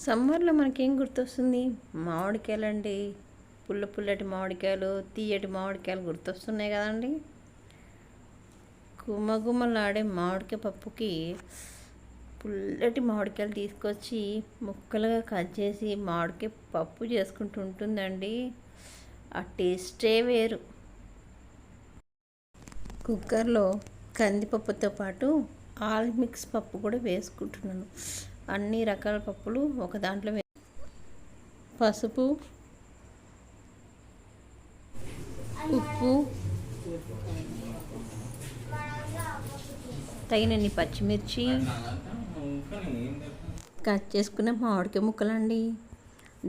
సమ్మర్లో మనకేం గుర్తొస్తుంది? మామిడికాయలండి. పుల్లటి మామిడికాయలు, తీయటి మామిడికాయలు గుర్తొస్తున్నాయి కదండి. గుమగుమలాడే మామిడికాయ పప్పుకి పుల్లటి మామిడికాయలు తీసుకొచ్చి ముక్కలుగా కట్ చేసి మామిడికాయ పప్పు చేసుకుంటూ ఉంటుందండి. ఆ టేస్టే వేరు. కుక్కర్లో కందిపప్పుతో పాటు ఆల్ మిక్స్ పప్పు కూడా వేసుకుంటున్నాను. అన్ని రకాల పప్పులు ఒక దాంట్లో పసుపు, ఉప్పు, తగినన్ని పచ్చిమిర్చి, కట్ చేసుకున్న మామిడికాయ ముక్కలండి.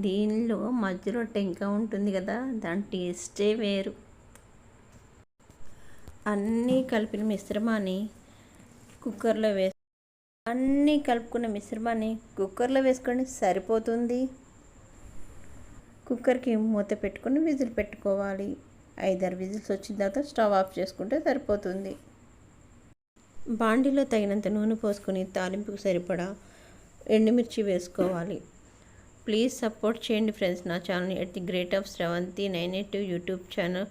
దీనిలో మధ్యలో టెంక ఉంటుంది కదా, దాని టేస్టే వేరు. అన్నీ కలిపిన మిశ్రమాన్ని కుక్కర్లో అన్నీ కలుపుకున్న మిశ్రమాన్ని కుక్కర్లో వేసుకొని సరిపోతుంది. కుక్కర్కి మూత పెట్టుకొని విజిల్ పెట్టుకోవాలి. 5-6 విజిల్స్ వచ్చిన తర్వాత స్టవ్ ఆఫ్ చేసుకుంటే సరిపోతుంది. బాండీలో తగినంత నూనె పోసుకొని తాలింపుకు సరిపడా ఎండుమిర్చి వేసుకోవాలి. ప్లీజ్ సపోర్ట్ చేయండి ఫ్రెండ్స్ నా channel at the great of Sravanthi 982 YouTube channel.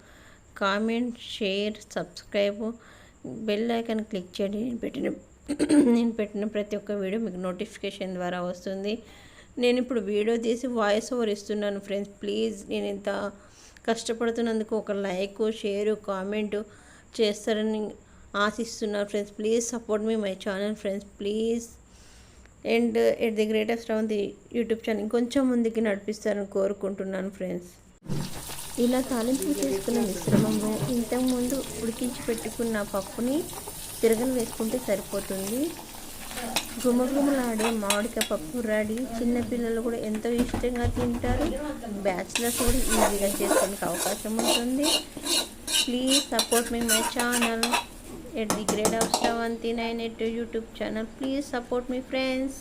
Comment, share, subscribe, bell icon click చేయండి. నేను పెట్టిన ప్రతి ఒక్క వీడియో మీకు నోటిఫికేషన్ ద్వారా వస్తుంది. నేను ఇప్పుడు వీడియో తీసి వాయిస్ ఓవర్ ఇస్తున్నాను ఫ్రెండ్స్. ప్లీజ్ నేను ఇంత కష్టపడుతున్నందుకు ఒక లైక్, షేరు, కామెంటు చేస్తారని ఆశిస్తున్నాను friends. Please support me my channel friends please. And at the great of Sravanthi YouTube channel ఇంకొంచెం ముందుకి నడిపిస్తారని కోరుకుంటున్నాను ఫ్రెండ్స్. ఇలా తాలింపు చేసుకున్న మిశ్రమంలో ఇంతకుముందు ఉడికించి పెట్టుకున్న పప్పుని తిరగలు వేసుకుంటే సరిపోతుంది. గుమగుమలాడే మామిడికాయ పప్పు రెడీ. చిన్నపిల్లలు కూడా ఎంతో ఇష్టంగా తింటారు. బ్యాచిలర్స్ కూడా ఈజీగా చేసుకోవడానికి అవకాశం ఉంటుంది. Please support me my channel at the great of Sravanthi 982 YouTube channel. Please support me friends.